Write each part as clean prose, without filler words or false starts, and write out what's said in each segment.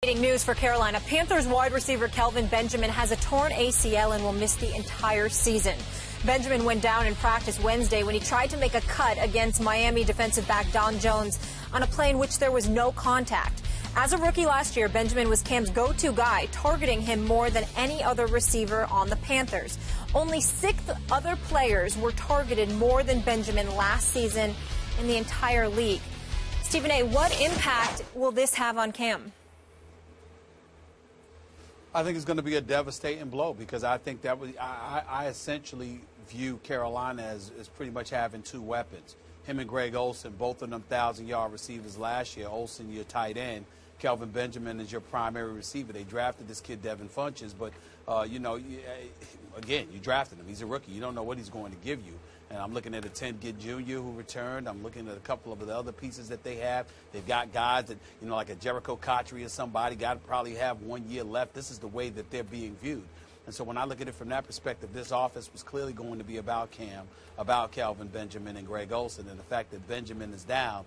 News for Carolina. Panthers wide receiver Kelvin Benjamin has a torn ACL and will miss the entire season. Benjamin went down in practice Wednesday when he tried to make a cut against Miami defensive back Don Jones on a play in which there was no contact. As a rookie last year, Benjamin was Cam's go-to guy, targeting him more than any other receiver on the Panthers. Only 6 other players were targeted more than Benjamin last season in the entire league. Stephen A., what impact will this have on Cam? I think it's going to be a devastating blow because I think that I essentially view Carolina as pretty much having 2 weapons. Him and Greg Olsen, both of them 1,000-yard receivers last year. Olsen, your tight end. Kelvin Benjamin is your primary receiver. They drafted this kid, Devin Funchess, but, again, you drafted him. He's a rookie. You don't know what he's going to give you. And I'm looking at a 10-Git Jr. who returned. I'm looking at a couple of the other pieces that they have. They've got guys that, like a Jericho Cotchery or somebody, got to probably have 1 year left. This is the way that they're being viewed. And so when I look at it from that perspective, this offense was clearly going to be about Cam, about Kelvin Benjamin and Greg Olsen. And the fact that Benjamin is down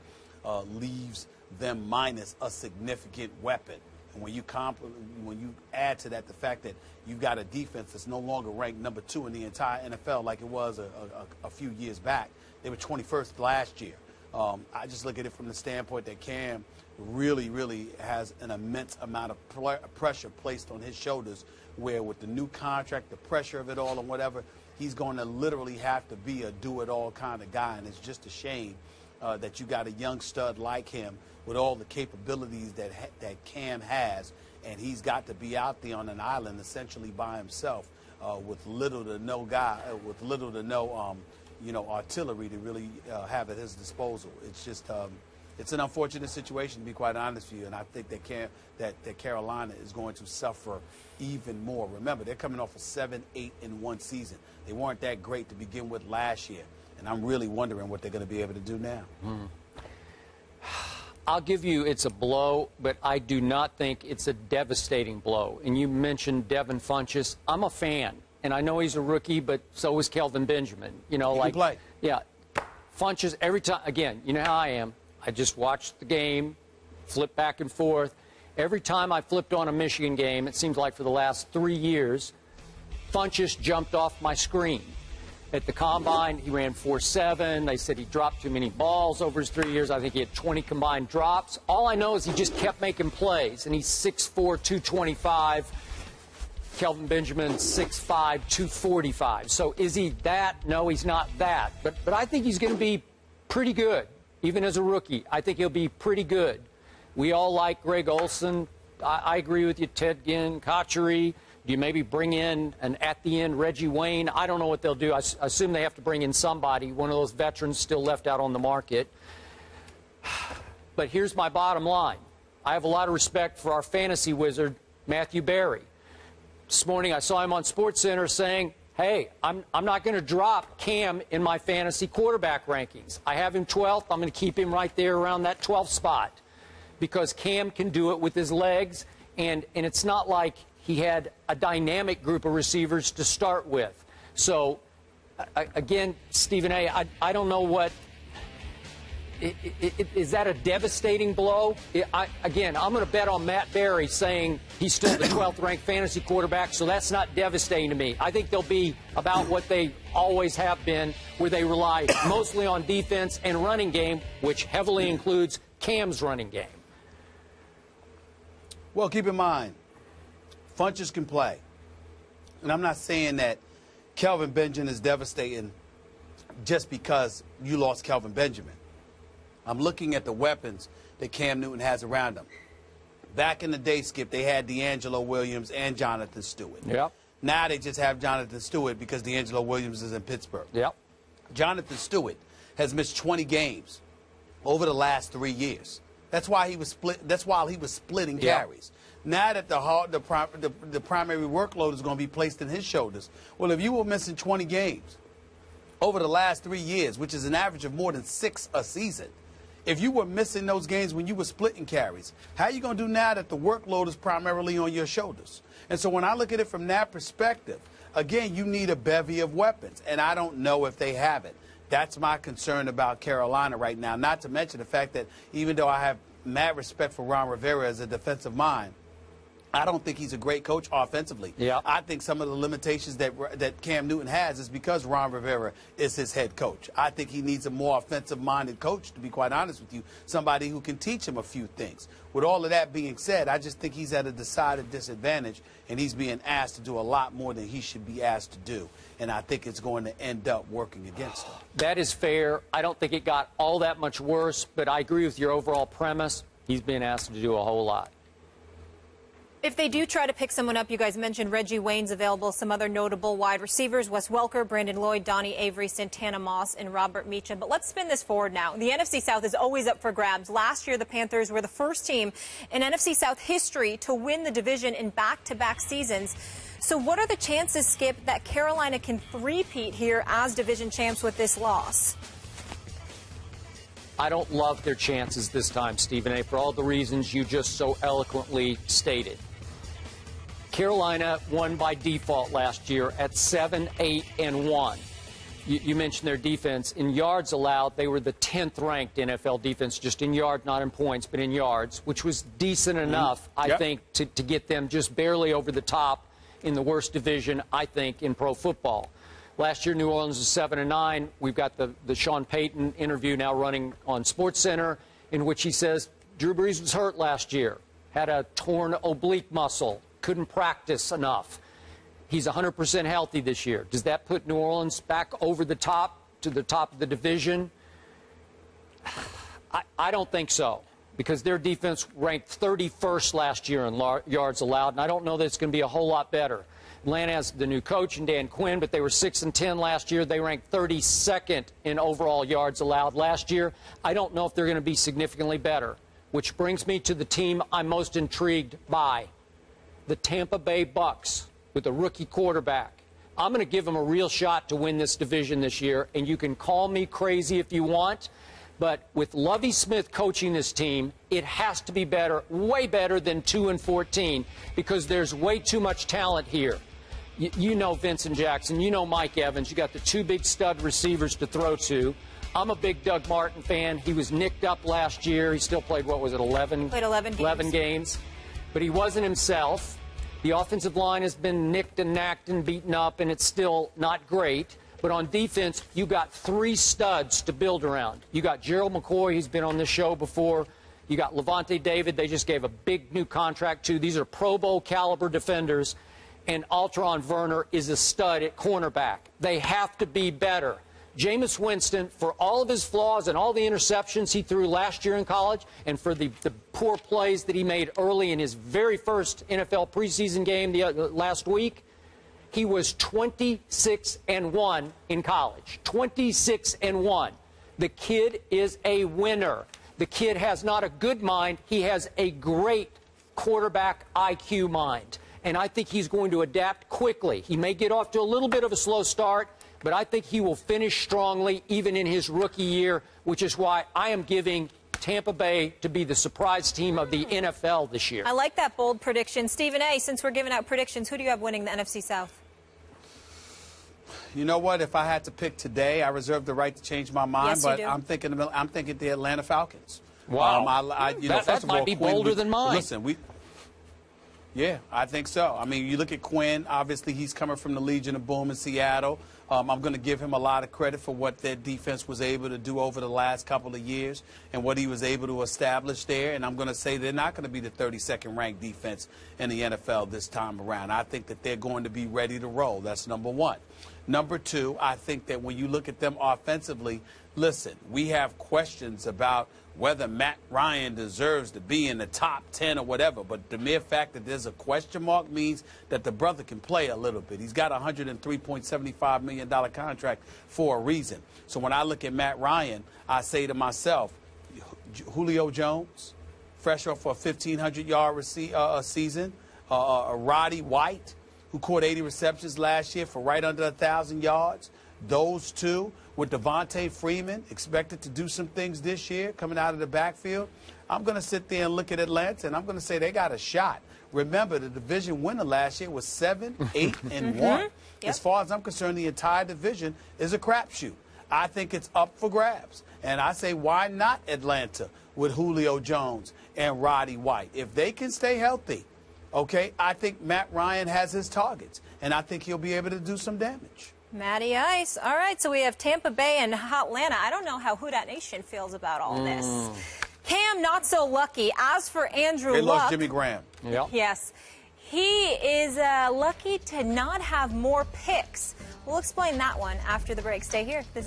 leaves them minus a significant weapon. And when you add to that the fact that you've got a defense that's no longer ranked number 2 in the entire NFL like it was a few years back. They were 21st last year. I just look at it from the standpoint that Cam really, really has an immense amount of pressure placed on his shoulders, where with the new contract, the pressure of it all and whatever, he's going to literally have to be a do-it-all kind of guy. And it's just a shame that you got a young stud like him with all the capabilities that Cam has, and he's got to be out there on an island essentially by himself with little to no artillery to really have at his disposal. It's just it's an unfortunate situation, to be quite honest with you, and I think that Carolina is going to suffer even more. Remember, they're coming off a 7-8-1 season. They weren't that great to begin with last year, and I'm really wondering what they're going to be able to do now. I'll give you it's a blow, but I do not think it's a devastating blow. And you mentioned Devin Funchess. I'm a fan, and I know he's a rookie, but so is Kelvin Benjamin. He can play. Yeah. Funchess, every time, again, you know how I am. I just watched the game, flip back and forth. Every time I flipped on a Michigan game, it seems like for the last 3 years, Funchess jumped off my screen. At the Combine, he ran 4.7. They said he dropped too many balls over his 3 years. I think he had 20 combined drops. All I know is he just kept making plays, and he's 6'4", 225. Kelvin Benjamin, 6'5", 245. So is he that? No, he's not that. But I think he's going to be pretty good, even as a rookie. I think he'll be pretty good. We all like Greg Olsen. I agree with you, Ted Ginn, Cotchery. Do you maybe bring in at the end Reggie Wayne? I don't know what they'll do. I assume they have to bring in somebody, one of those veterans still left out on the market. But here's my bottom line. I have a lot of respect for our fantasy wizard, Matthew Berry. This morning I saw him on SportsCenter saying, hey, I'm not going to drop Cam in my fantasy quarterback rankings. I have him 12th. I'm going to keep him right there around that 12th spot because Cam can do it with his legs, and it's not like he had a dynamic group of receivers to start with. So, again, Stephen A., I don't know what is that a devastating blow? Again, I'm going to bet on Matt Berry saying he's still the 12th ranked fantasy quarterback, so that's not devastating to me. I think they'll be about what they always have been, where they rely mostly on defense and running game, which heavily includes Cam's running game. Well, keep in mind, Funchess can play. And I'm not saying that Kelvin Benjamin is devastating just because you lost Kelvin Benjamin. I'm looking at the weapons that Cam Newton has around him. Back in the day, Skip, they had D'Angelo Williams and Jonathan Stewart. Yep. Now they just have Jonathan Stewart because D'Angelo Williams is in Pittsburgh. Yep. Jonathan Stewart has missed 20 games over the last 3 years. That's why he was split. That's why he was splitting carries. Now that the primary workload is going to be placed in his shoulders. Well, if you were missing 20 games over the last 3 years, which is an average of more than 6 a season, if you were missing those games when you were splitting carries, how are you going to do now that the workload is primarily on your shoulders? And so when I look at it from that perspective, again, you need a bevy of weapons, and I don't know if they have it. That's my concern about Carolina right now, not to mention the fact that even though I have mad respect for Ron Rivera as a defensive mind, I don't think he's a great coach offensively. Yeah. I think some of the limitations that Cam Newton has is because Ron Rivera is his head coach. I think he needs a more offensive-minded coach, to be quite honest with you, somebody who can teach him a few things. With all of that being said, I just think he's at a decided disadvantage, and he's being asked to do a lot more than he should be asked to do. And I think it's going to end up working against him. That is fair. I don't think it got all that much worse, but I agree with your overall premise. He's being asked to do a whole lot. If they do try to pick someone up, you guys mentioned Reggie Wayne's available, some other notable wide receivers, Wes Welker, Brandon Lloyd, Donnie Avery, Santana Moss, and Robert Meacham. But let's spin this forward now. The NFC South is always up for grabs. Last year, the Panthers were the first team in NFC South history to win the division in back-to-back seasons. So what are the chances, Skip, that Carolina can three-peat here as division champs with this loss? I don't love their chances this time, Stephen A., for all the reasons you just so eloquently stated. Carolina won by default last year at 7-8-1. You mentioned their defense. In yards allowed, they were the 10th ranked NFL defense, just in yards, not in points, but in yards, which was decent enough, I think, to get them just barely over the top in the worst division, I think, in pro football. Last year, New Orleans was 7-9. We've got the Sean Payton interview now running on SportsCenter, in which he says Drew Brees was hurt last year, had a torn oblique muscle, couldn't practice enough. He's 100% healthy this year. Does that put New Orleans back over the top, to the top of the division? I don't think so, because their defense ranked 31st last year in yards allowed, and I don't know that it's going to be a whole lot better. Atlanta has the new coach in Dan Quinn, but they were 6-10 last year. They ranked 32nd in overall yards allowed last year. I don't know if they're going to be significantly better, which brings me to the team I'm most intrigued by, the Tampa Bay Bucks with a rookie quarterback. I'm going to give them a real shot to win this division this year, and you can call me crazy if you want, but with Lovie Smith coaching this team, it has to be better, way better than 2-14, because there's way too much talent here. You know Vincent Jackson, you know Mike Evans, you got the two big stud receivers to throw to. I'm a big Doug Martin fan. He was nicked up last year. He still played, what was it, 11? Played 11 games. 11 games. But he wasn't himself. The offensive line has been nicked and knacked and beaten up, and it's still not great. But on defense, you got three studs to build around. You got Gerald McCoy, he's been on this show before. You got Levante David, they just gave a big new contract to. These are Pro Bowl caliber defenders. And Altron Werner is a stud at cornerback. They have to be better. Jameis Winston, for all of his flaws and all the interceptions he threw last year in college, and for the poor plays that he made early in his very first NFL preseason game last week, he was 26-1 in college. 26-1. The kid is a winner. The kid has not a good mind. He has a great quarterback IQ mind. And I think he's going to adapt quickly. He may get off to a little bit of a slow start, but I think he will finish strongly even in his rookie year, which is why I am giving Tampa Bay to be the surprise team of the NFL this year. I like that bold prediction. Stephen A., since we're giving out predictions, who do you have winning the NFC South? You know what? If I had to pick today, I reserve the right to change my mind, yes, but you do. I'm thinking the Atlanta Falcons. Wow. That might be bolder than mine. Listen, yeah, I think so. I mean, you look at Quinn. Obviously, he's coming from the Legion of Boom in Seattle. I'm going to give him a lot of credit for what their defense was able to do over the last couple of years and what he was able to establish there. And I'm going to say they're not going to be the 32nd ranked defense in the NFL this time around. I think that they're going to be ready to roll. That's number one. Number two, I think that when you look at them offensively, listen, we have questions about whether Matt Ryan deserves to be in the top 10 or whatever, but the mere fact that there's a question mark means that the brother can play a little bit. He's got a $103.75 million contract for a reason. So when I look at Matt Ryan, I say to myself, Julio Jones, fresh off for a 1,500-yard season, Roddy White, who caught 80 receptions last year for right under 1,000 yards. Those two, with Devontae Freeman expected to do some things this year coming out of the backfield, I'm going to sit there and look at Atlanta, and I'm going to say they got a shot. Remember, the division winner last year was 7-8-1. Yep. As far as I'm concerned, the entire division is a crapshoot. I think it's up for grabs. And I say, why not Atlanta with Julio Jones and Roddy White? If they can stay healthy, Okay, I think Matt Ryan has his targets, and I think he'll be able to do some damage. Matty Ice. All right, so we have Tampa Bay and Atlanta. I don't know how Who Dat Nation feels about all this. Cam, not so lucky. As for Andrew They Luck, lost Jimmy Graham. Yep. yes, he is lucky to not have more picks. We'll explain that one after the break. Stay here. This is